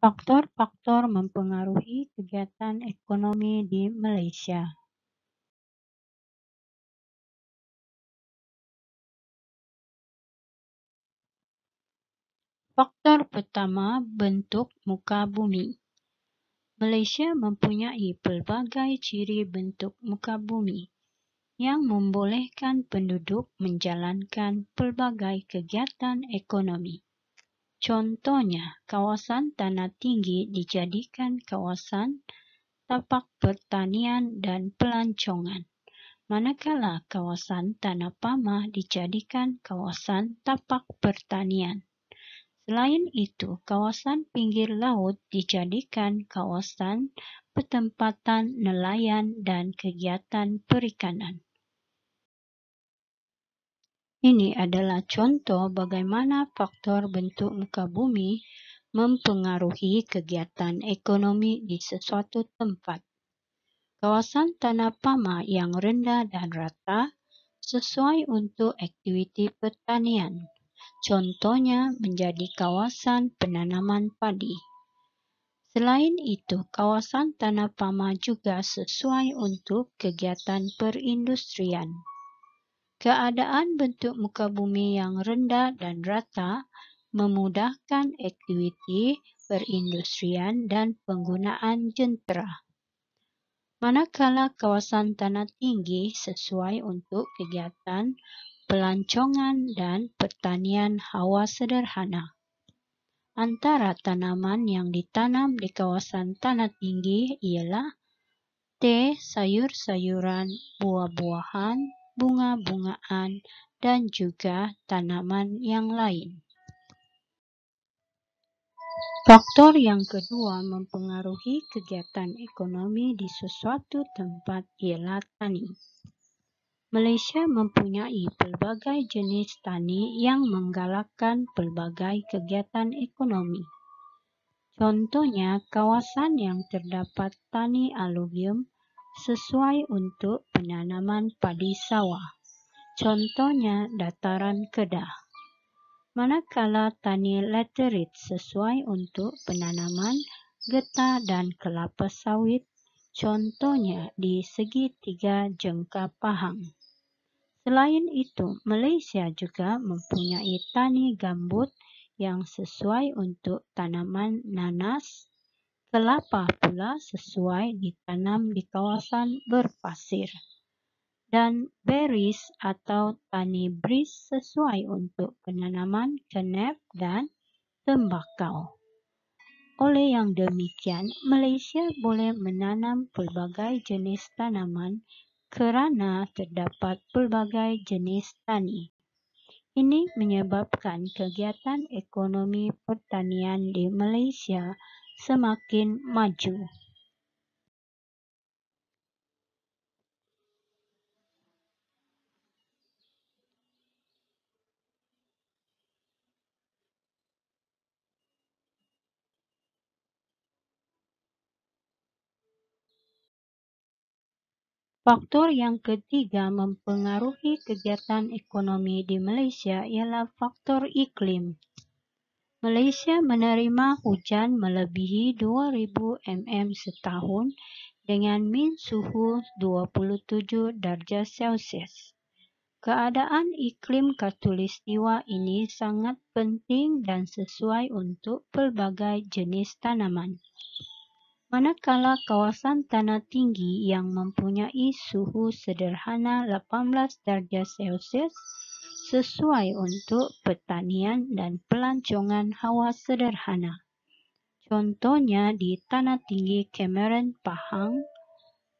Faktor-faktor mempengaruhi kegiatan ekonomi di Malaysia. Faktor pertama, bentuk muka bumi. Malaysia mempunyai pelbagai ciri bentuk muka bumi yang membolehkan penduduk menjalankan pelbagai kegiatan ekonomi. Contohnya, kawasan tanah tinggi dijadikan kawasan tapak pertanian dan pelancongan, manakala kawasan tanah pamah dijadikan kawasan tapak pertanian. Selain itu, kawasan pinggir laut dijadikan kawasan pertempatan nelayan dan kegiatan perikanan. Ini adalah contoh bagaimana faktor bentuk muka bumi mempengaruhi kegiatan ekonomi di sesuatu tempat. Kawasan tanah pamah yang rendah dan rata sesuai untuk aktiviti pertanian. Contohnya menjadi kawasan penanaman padi. Selain itu, kawasan tanah pamah juga sesuai untuk kegiatan perindustrian. Keadaan bentuk muka bumi yang rendah dan rata memudahkan aktiviti perindustrian dan penggunaan jentera. Manakala kawasan tanah tinggi sesuai untuk kegiatan pelancongan dan pertanian hawa sederhana. Antara tanaman yang ditanam di kawasan tanah tinggi ialah teh, sayur-sayuran, buah-buahan, bunga-bungaan, dan juga tanaman yang lain. Faktor yang kedua mempengaruhi kegiatan ekonomi di sesuatu tempat ialah tani. Malaysia mempunyai pelbagai jenis tani yang menggalakkan pelbagai kegiatan ekonomi. Contohnya, kawasan yang terdapat tani aluvium sesuai untuk penanaman padi sawah. Contohnya, dataran Kedah. Manakala tani laterit sesuai untuk penanaman getah dan kelapa sawit. Contohnya di segitiga jengka Pahang. Selain itu, Malaysia juga mempunyai tani gambut yang sesuai untuk tanaman nanas. Kelapa pula sesuai ditanam di kawasan berpasir. Dan berries atau tani bris sesuai untuk penanaman kenep dan tembakau. Oleh yang demikian, Malaysia boleh menanam pelbagai jenis tanaman kerana terdapat pelbagai jenis tani. Ini menyebabkan kegiatan ekonomi pertanian di Malaysia semakin maju. Faktor yang ketiga mempengaruhi kegiatan ekonomi di Malaysia ialah faktor iklim. Malaysia menerima hujan melebihi 2000 mm setahun dengan min suhu 27 darjah Celsius. Keadaan iklim khatulistiwa ini sangat penting dan sesuai untuk pelbagai jenis tanaman. Manakala kawasan tanah tinggi yang mempunyai suhu sederhana 18 darjah Celsius sesuai untuk pertanian dan pelancongan hawa sederhana. Contohnya di tanah tinggi Cameron Pahang,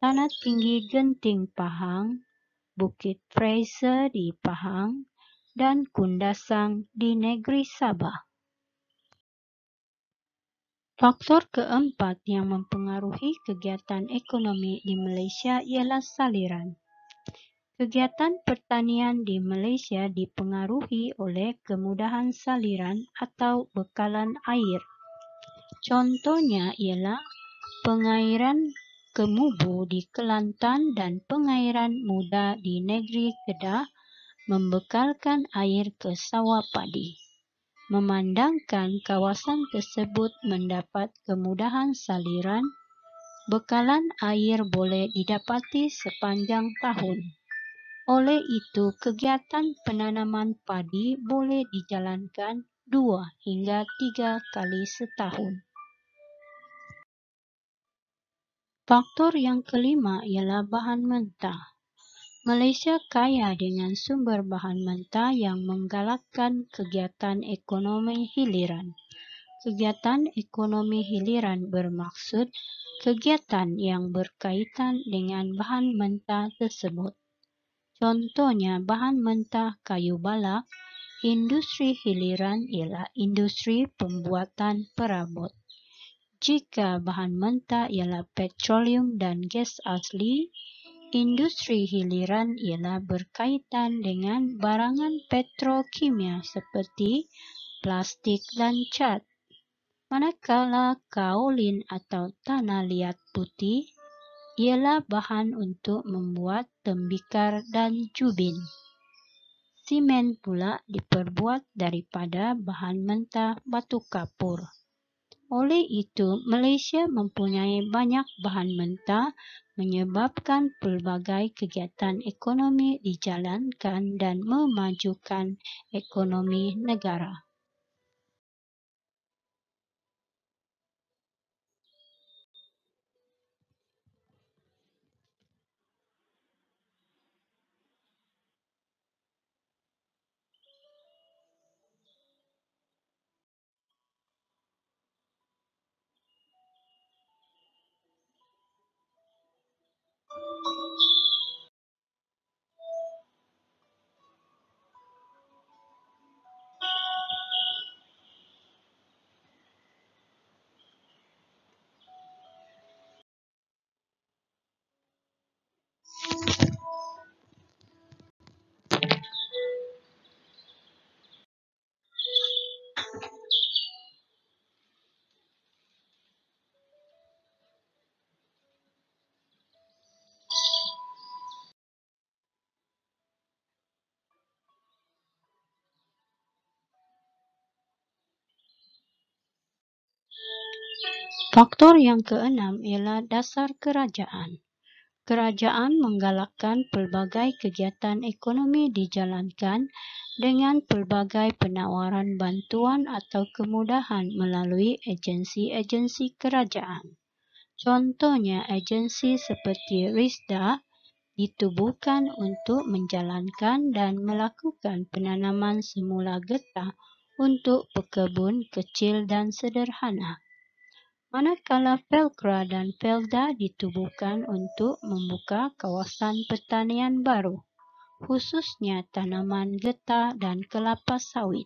tanah tinggi Genting Pahang, Bukit Fraser di Pahang, dan Kundasang di negeri Sabah. Faktor keempat yang mempengaruhi kegiatan ekonomi di Malaysia ialah saliran. Kegiatan pertanian di Malaysia dipengaruhi oleh kemudahan saliran atau bekalan air. Contohnya ialah pengairan Kemubu di Kelantan dan pengairan Muda di negeri Kedah membekalkan air ke sawah padi. memandangkan kawasan tersebut mendapat kemudahan saliran, bekalan air boleh didapati sepanjang tahun. Oleh itu, kegiatan penanaman padi boleh dijalankan 2 hingga 3 kali setahun. Faktor yang kelima ialah bahan mentah. Malaysia kaya dengan sumber bahan mentah yang menggalakkan kegiatan ekonomi hiliran. Kegiatan ekonomi hiliran bermaksud kegiatan yang berkaitan dengan bahan mentah tersebut. Contohnya bahan mentah kayu balak. Industri hiliran ialah industri pembuatan perabot. Jika bahan mentah ialah petroleum dan gas asli, industri hiliran ialah berkaitan dengan barangan petrokimia seperti plastik dan cat. Manakala kaolin atau tanah liat putih ialah bahan untuk membuat tembikar dan jubin. Simen pula diperbuat daripada bahan mentah batu kapur. Oleh itu, Malaysia mempunyai banyak bahan mentah menyebabkan pelbagai kegiatan ekonomi dijalankan dan memajukan ekonomi negara. Faktor yang keenam ialah dasar kerajaan. Kerajaan menggalakkan pelbagai kegiatan ekonomi dijalankan dengan pelbagai penawaran bantuan atau kemudahan melalui agensi-agensi kerajaan. Contohnya, agensi seperti RISDA ditubuhkan untuk menjalankan dan melakukan penanaman semula getah untuk pekebun kecil dan sederhana. Manakala Felkra dan Felda ditubuhkan untuk membuka kawasan pertanian baru, khususnya tanaman getah dan kelapa sawit.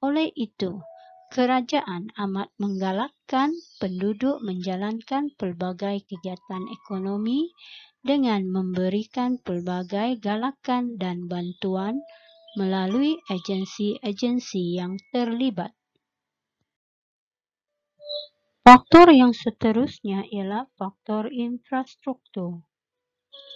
Oleh itu, kerajaan amat menggalakkan penduduk menjalankan pelbagai kegiatan ekonomi dengan memberikan pelbagai galakan dan bantuan melalui agensi-agensi yang terlibat. Faktor yang seterusnya ialah faktor infrastruktur.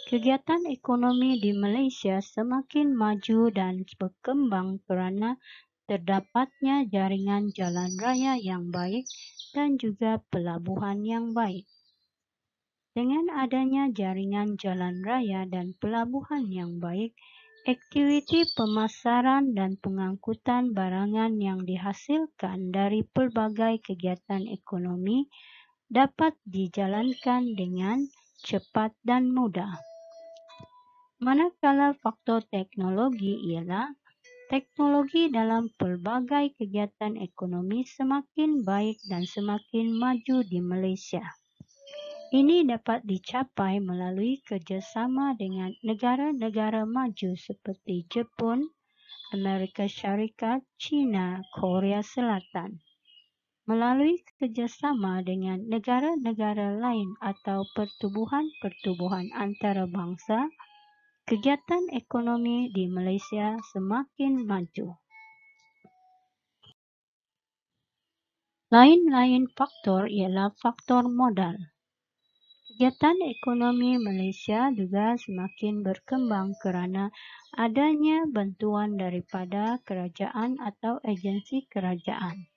Kegiatan ekonomi di Malaysia semakin maju dan berkembang kerana terdapatnya jaringan jalan raya yang baik dan juga pelabuhan yang baik. Dengan adanya jaringan jalan raya dan pelabuhan yang baik, aktiviti pemasaran dan pengangkutan barangan yang dihasilkan dari pelbagai kegiatan ekonomi dapat dijalankan dengan cepat dan mudah. Manakala faktor teknologi ialah teknologi dalam pelbagai kegiatan ekonomi semakin baik dan semakin maju di Malaysia. Ini dapat dicapai melalui kerjasama dengan negara-negara maju seperti Jepun, Amerika Syarikat, China, Korea Selatan. Melalui kerjasama dengan negara-negara lain atau pertubuhan-pertubuhan antarabangsa, kegiatan ekonomi di Malaysia semakin maju. Lain-lain faktor ialah faktor modal. Kegiatan ekonomi Malaysia juga semakin berkembang kerana adanya bantuan daripada kerajaan atau agensi kerajaan.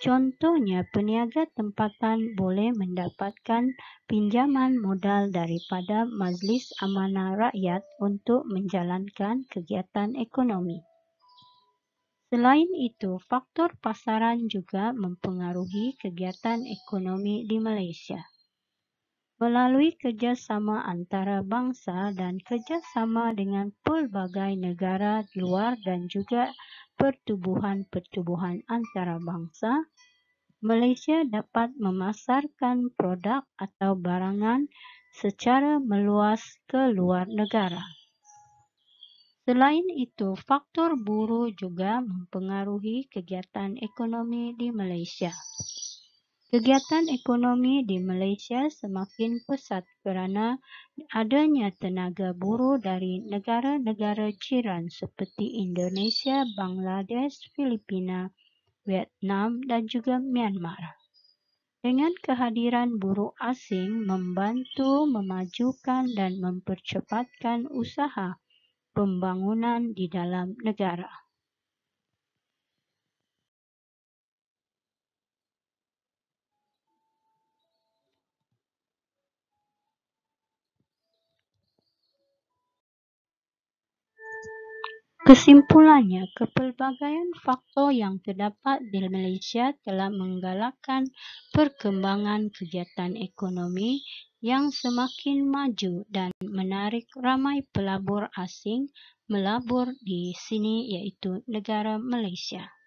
Contohnya, peniaga tempatan boleh mendapatkan pinjaman modal daripada Majlis Amanah Rakyat untuk menjalankan kegiatan ekonomi. Selain itu, faktor pasaran juga mempengaruhi kegiatan ekonomi di Malaysia. Melalui kerjasama antarabangsa dan kerjasama dengan pelbagai negara luar dan juga pertubuhan-pertubuhan antarabangsa, Malaysia dapat memasarkan produk atau barangan secara meluas ke luar negara. Selain itu, faktor buruh juga mempengaruhi kegiatan ekonomi di Malaysia. Kegiatan ekonomi di Malaysia semakin pesat kerana adanya tenaga buruh dari negara-negara jiran seperti Indonesia, Bangladesh, Filipina, Vietnam dan juga Myanmar. Dengan kehadiran buruh asing membantu memajukan dan mempercepatkan usaha pembangunan di dalam negara. Kesimpulannya, kepelbagaian faktor yang terdapat di Malaysia telah menggalakkan perkembangan kegiatan ekonomi yang semakin maju dan menarik ramai pelabur asing melabur di sini iaitu negara Malaysia.